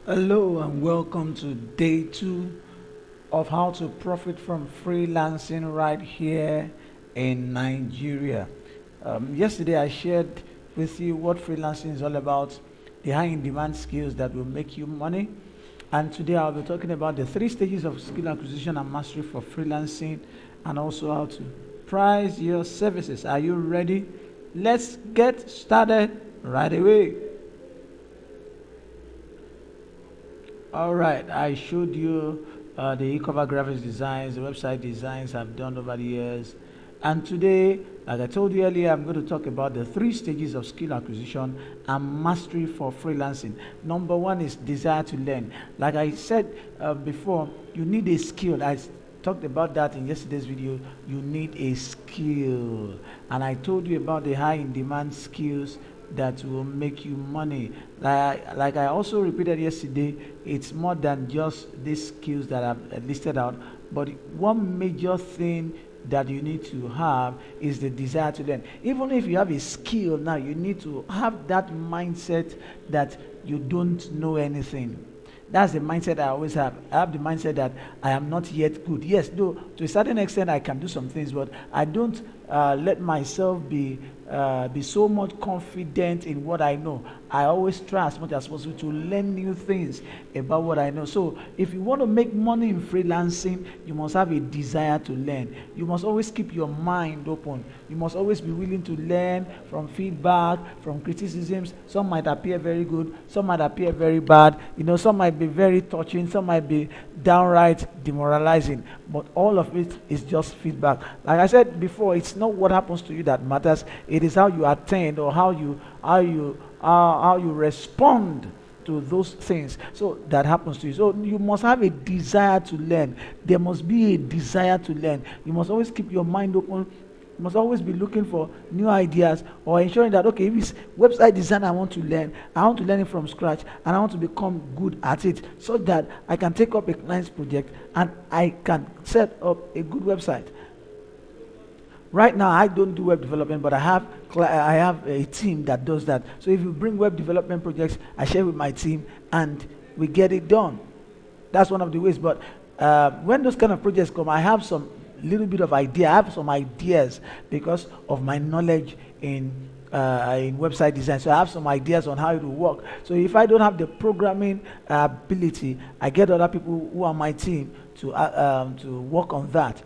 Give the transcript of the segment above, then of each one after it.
Hello and welcome to day 2 of how to profit from freelancing right here in Nigeria. Yesterday I shared with you what freelancing is all about, the high in demand skills that will make you money. And today I'll be talking about the 3 stages of skill acquisition and mastery for freelancing, and also how to price your services. Are you ready? Let's get started right away. All right, I showed you the e-cover graphics designs, the website designs I've done over the years. And today, like I told you earlier, I'm going to talk about the 3 stages of skill acquisition and mastery for freelancing. Number 1 is desire to learn. Like I said before, you need a skill. I talked about that in yesterday's video. You need a skill. And I told you about the high in demand skills that will make you money. Like I also repeated yesterday, it's more than just these skills that I've listed out, but one major thing that you need to have is the desire to learn. Even if you have a skill now, you need to have that mindset that you don't know anything. That's the mindset I always have. I have the mindset that I am not yet good. Yes, though to a certain extent I can do some things, but I don't let myself be so much confident in what I know. I always try as much as possible to learn new things about what I know. So if you want to make money in freelancing, you must have a desire to learn. You must always keep your mind open. You must always be willing to learn from feedback, from criticisms. Some might appear very good, some might appear very bad. Some might be very touching, some might be downright demoralizing. But all of it is just feedback. Like I said before, it's not what happens to you that matters. It is how you attend, or how you respond to those things. So that happens to you. So you must have a desire to learn. There must be a desire to learn. You must always keep your mind open. You must always be looking for new ideas, or ensuring that, okay, if it's website design I want to learn it from scratch, and I want to become good at it, so that I can take up a client's project and I can set up a good website. Right now, I don't do web development, but I have a team that does that. So if you bring web development projects, I share with my team, and we get it done. That's one of the ways. But when those kind of projects come, I have some little bit of idea. I have some ideas because of my knowledge in website design. So I have some ideas on how it will work. So if I don't have the programming ability, I get other people who are my team to work on that.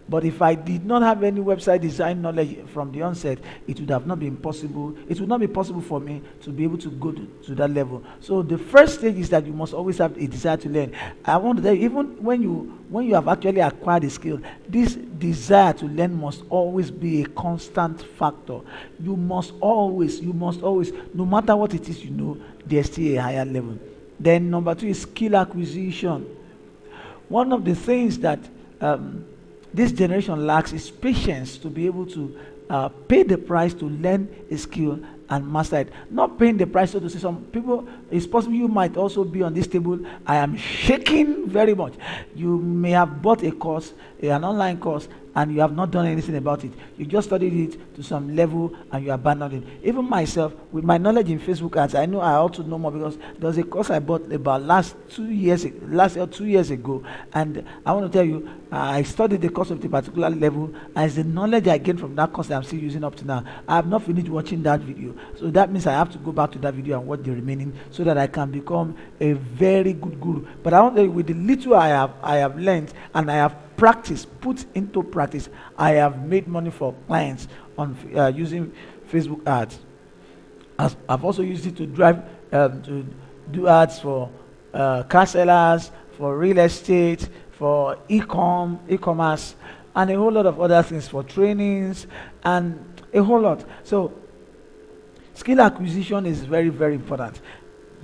But if I did not have any website design knowledge from the onset, it would have not been possible. It would not be possible for me to be able to go to that level. So the first stage is that you must always have a desire to learn. I want to tell you, even when you have actually acquired a skill, this desire to learn must always be a constant factor. You must always, no matter what it is, there's still a higher level. Then number 2 is skill acquisition. One of the things that this generation lacks is patience to be able to pay the price to learn a skill and master it. Not paying the price, so to say. Some people, it's possible you might also be on this table. I am shaking very much. You may have bought a course, an online course, and you have not done anything about it. You just studied it to some level and you abandoned it. Even myself, with my knowledge in Facebook ads, I know I ought to know more, because there was a course I bought about 2 years ago, and I want to tell you, I studied the course of the particular level, and it's the knowledge I gained from that course that I'm still using up to now. I have not finished watching that video, so that means I have to go back to that video and watch the remaining, so that I can become a very good guru. But I want to tell you, with the little I have learned, and I have put into practice, I have made money for clients on using Facebook ads. I've also used it to drive to do ads for car sellers, for real estate, for e-commerce, and a whole lot of other things, for trainings, and a whole lot. So skill acquisition is very, very important.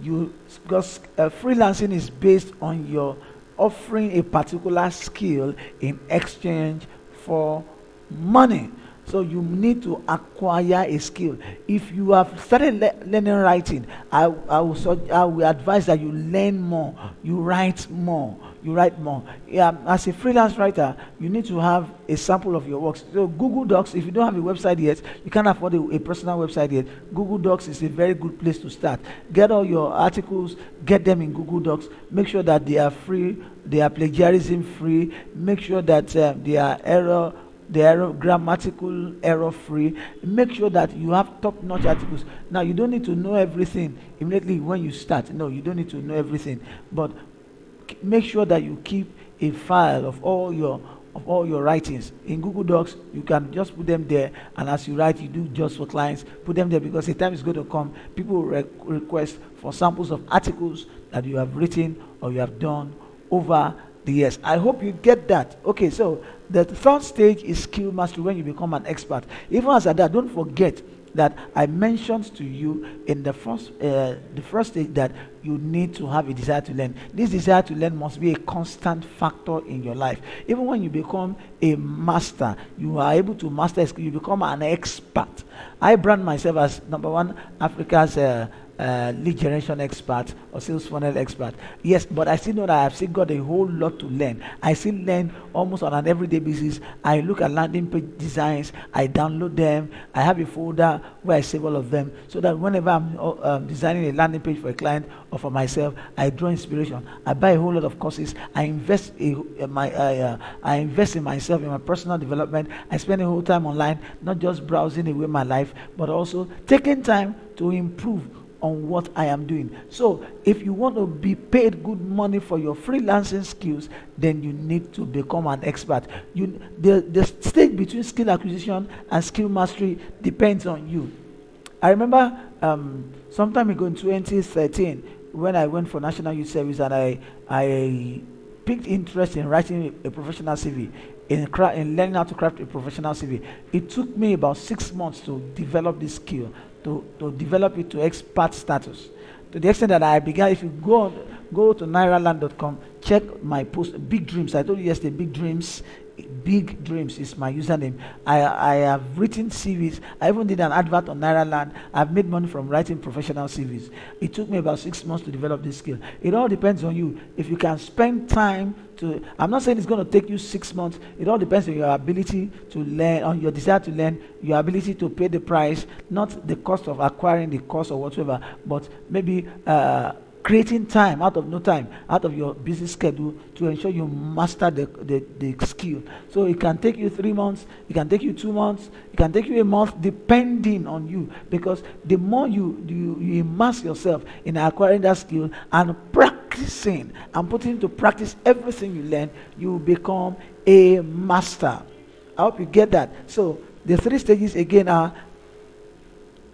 Because freelancing is based on your offering a particular skill in exchange for money. So you need to acquire a skill. If you have started learning writing, I will advise that you learn more, you write more, you write more. Yeah, as a freelance writer, you need to have a sample of your works. So Google Docs, if you don't have a website yet, you can't afford a personal website yet, Google Docs is a very good place to start. Get all your articles, get them in Google Docs, make sure that they are free, they are plagiarism free, make sure that they are grammatical error free. Make sure that you have top-notch articles. Now, you don't need to know everything immediately when you start. No, you don't need to know everything, but make sure that you keep a file of all your writings in Google Docs. You can just put them there, and as you write, you do just for clients, put them there, because a time is going to come, people will request for samples of articles that you have written or you have done over the years. I hope you get that. Okay, so the third stage is skill mastery, when you become an expert. Even as that, don't forget that I mentioned to you in the first stage that you need to have a desire to learn. This desire to learn must be a constant factor in your life. Even when you become a master, you are able to master a skill, you become an expert. I brand myself as #1 Africa's lead generation expert or sales funnel expert. Yes, but I still know that I've still got a whole lot to learn. I still learn almost on an everyday basis. I look at landing page designs, I download them, I have a folder where I save all of them, so that whenever I'm designing a landing page for a client or for myself, I draw inspiration. I buy a whole lot of courses. I invest I invest in myself, in my personal development. I spend a whole time online, not just browsing away my life, but also taking time to improve on what I am doing. So if you want to be paid good money for your freelancing skills, then you need to become an expert. The stage between skill acquisition and skill mastery depends on you. I remember some time ago in 2013, when I went for National Youth Service, and I picked interest in writing a professional CV, in learning how to craft a professional CV. It took me about 6 months to develop this skill, to develop it to expert status, to the extent that I began. If you go to Nigeria2.com, check my post, Big Dreams. I told you yesterday, Big Dreams is my username. I have written CVs. I even did an advert on Nairaland. I've made money from writing professional CVs. It took me about 6 months to develop this skill. It all depends on you. If you can spend time to, I'm not saying it's going to take you 6 months. It all depends on your ability to learn, on your desire to learn, your ability to pay the price, not the cost of acquiring the course or whatever, but maybe creating time out of no time, out of your busy schedule, to ensure you master the skill. So it can take you 3 months, it can take you 2 months, it can take you a month, depending on you. Because the more you immerse yourself in acquiring that skill and practicing and putting into practice everything you learn, you become a master. I hope you get that. So the 3 stages again are: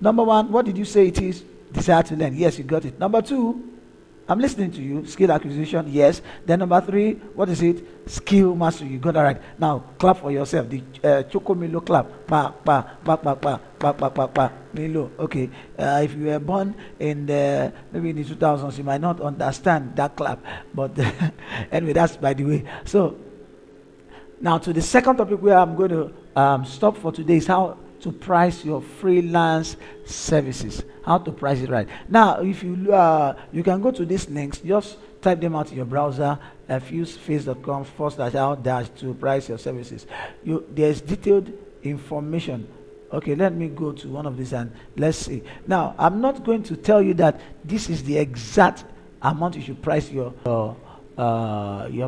#1, what did you say it is? Desire to learn. Yes, you got it. #2, I'm listening to you. Skill acquisition. Yes. Then #3, what is it? Skill mastery. You got that right. Now clap for yourself. The Choco Milo clap. Pa pa pa pa pa pa pa pa pa Milo. Okay. If you were born in maybe in the 2000s, you might not understand that clap. But anyway, that's by the way. So now to the second topic where I'm going to stop for today is how to price your freelance services. How to price it right. Now, if you you can go to these links, just type them out in your browser, fuseface.com/out- to price your services. There's detailed information. Okay, let me go to one of these and let's see. Now, I'm not going to tell you that this is the exact amount you should price your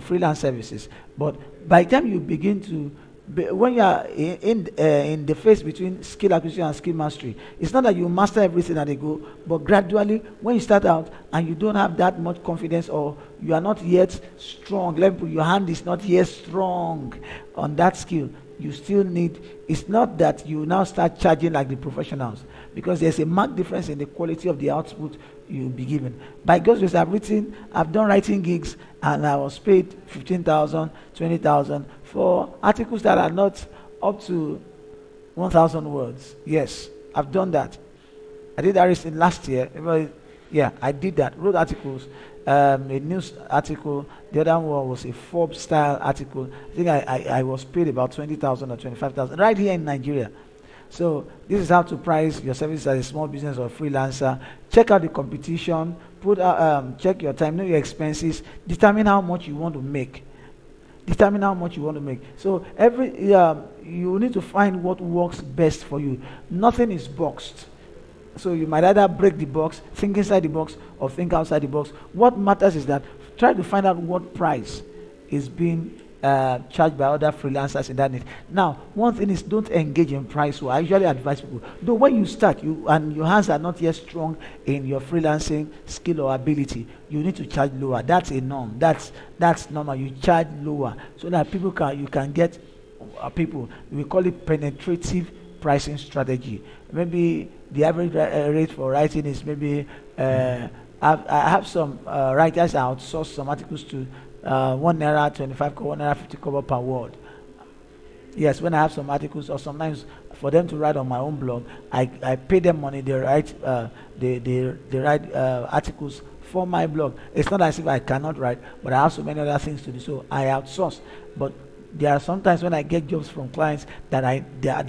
freelance services, but by the time you begin to, when you are in the phase between skill acquisition and skill mastery, it's not that you master everything at a go, but gradually, when you start out and you don't have that much confidence, or you are not yet strong, your hand is not yet strong on that skill, you still need, it's not that you now start charging like the professionals, because there's a marked difference in the quality of the output you'll be given. By God's grace, I've done writing gigs, and I was paid 15,000, 20,000 for articles that are not up to 1,000 words. Yes, I've done that. I did that recently last year. Yeah, I did that. Wrote articles, a news article. The other one was a Forbes style article. I think I was paid about 20,000 or 25,000 right here in Nigeria. So this is how to price your service as a small business or freelancer. Check out the competition, check your time, know your expenses, determine how much you want to make. Determine how much you want to make. So you need to find what works best for you. Nothing is boxed. So you might either break the box, think inside the box, or think outside the box. What matters is that try to find out what price is being charged by other freelancers in that niche. Now, one thing is, don't engage in price war. I usually advise people, though when you start, and your hands are not yet strong in your freelancing skill or ability, you need to charge lower. That's a norm. That's normal. You charge lower so that you can get people. We call it penetrative pricing strategy. Maybe the average rate for writing is maybe I have some writers I outsource some articles to 1 naira 25 kobo, 1 naira 50 kobo per word. Yes, when I have some articles, or sometimes for them to write on my own blog, I pay them money. They write articles for my blog. It's not as if I cannot write, but I have so many other things to do, so I outsource. But there are sometimes when I get jobs from clients that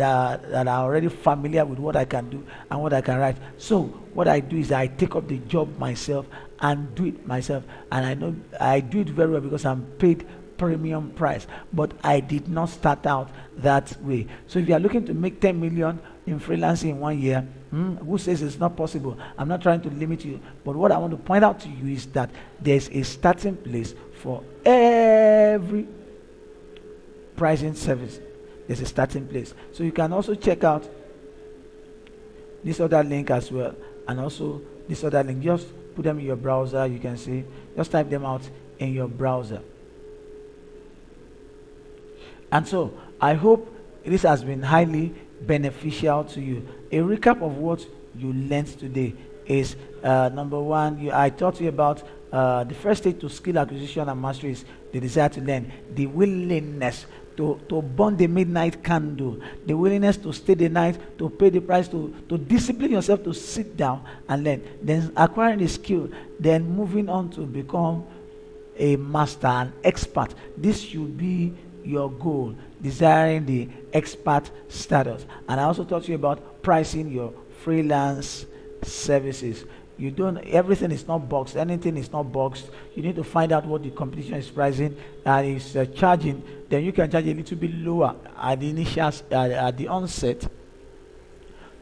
are already familiar with what I can do and what I can write. So what I do is I take up the job myself and do it myself, and I know I do it very well because I'm paid premium price. But I did not start out that way. So if you are looking to make 10 million in freelancing in 1 year, who says it's not possible? I'm not trying to limit you, but what I want to point out to you is that there's a starting place for every pricing service. There's a starting place. So you can also check out this other link as well, and also this other link. Just put them in your browser. You can see, just type them out in your browser. And so I hope this has been highly beneficial to you. A recap of what you learned today is number one, I taught you about the first stage to skill acquisition and mastery is the desire to learn, the willingness to burn the midnight candle, the willingness to stay the night, to pay the price, to discipline yourself to sit down and learn, then acquiring the skill, then moving on to become a master, an expert. This should be your goal, desiring the expert status. And I also taught you about pricing your freelance services. Everything is not boxed, anything is not boxed. You need to find out what the competition is pricing and is charging. Then you can charge a little bit lower at the initial, at the onset.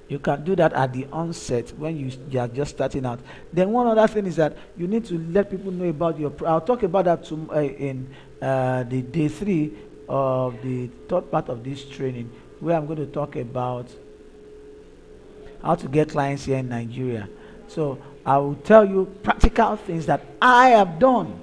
You can do that at the onset when you are just starting out. Then one other thing is that you need to let people know about your. I'll talk about that in the day 3 of the third part of this training, where I'm going to talk about how to get clients here in Nigeria. So I will tell you practical things that I have done.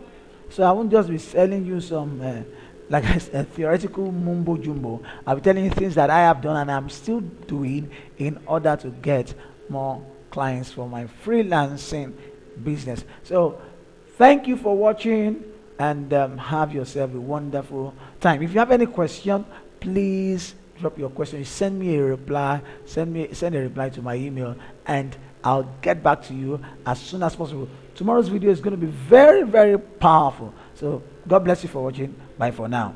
So I won't just be telling you some like a theoretical mumbo jumbo. I'll be telling you things that I have done and I'm still doing in order to get more clients for my freelancing business. So thank you for watching, and have yourself a wonderful time. If you have any question, please drop your question. Send me a reply. Send a reply to my email, and I'll get back to you as soon as possible. Tomorrow's video is going to be very, very powerful. So God bless you for watching. Bye for now.